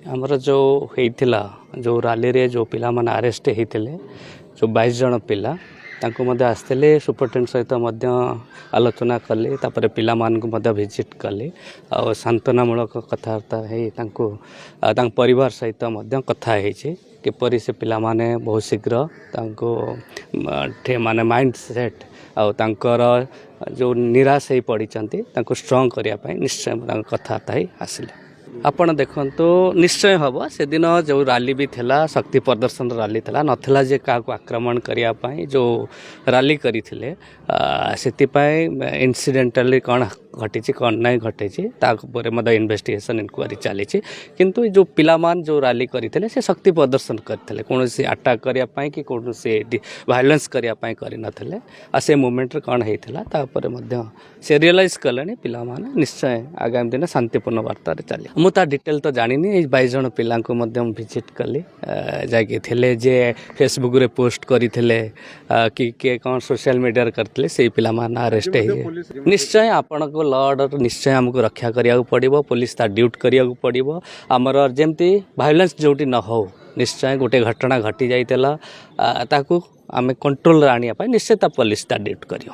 आमर जो होता जो रैली रे जो पिला माने अरेस्ट होते जो 22 जन पिला तांको मध्य आसते सुपरटेंडेंट सहित आलोचना कले तापर पिला मानकु मध्य विजिट कले आ सांत्वनामूलक कथबार्ता है परिवार सहित मध्य कथा है किपरि से पिला माने बहुत शीघ्र तांको माने माइंड सेट आ तांकर जो निराश हो पड़ी स्ट्रंग करने निश्चय कथबार्ता ही आसिले आपण देखंतु निश्चय हम से दिन जो रैली भी थिला शक्ति प्रदर्शन रैली थिला नथिला जे का आक्रमण करिया पाई जो रैली करथिले इनसीडेंटली कौन घटी कौन नहीं घटी मत इन्वेस्टिगेशन इंक्वारी चली किंतु जो पिलामान जो रैली करते से शक्ति प्रदर्शन करते कौन अटैक करने कि कौन से भायोलेंस करने कर से मुवमेंट कौन होता से रियलाइज कले पिला निश्चय आगामी दिन शांतिपूर्ण वार्ता चली मुझे डिटेल तो जानी 22 जन पिला विजिट कली जे फेसबुक रे पोस्ट करते कि किए कौन सोशल मीडिया करते से पिला अरेस्ट निश्चय आपण को लॉ ऑर्डर निश्चय आमको रक्षा करिया पड़िबो पुलिस ता ड्यूटी करिया पड़िबो आमर जेमती भायोलेंस जोटी न हो निश्चय गोटे घटना घटी जाइतला ताकू आमे कंट्रोल आनिया निश्चय पुलिस ता ड्यूटी करियो।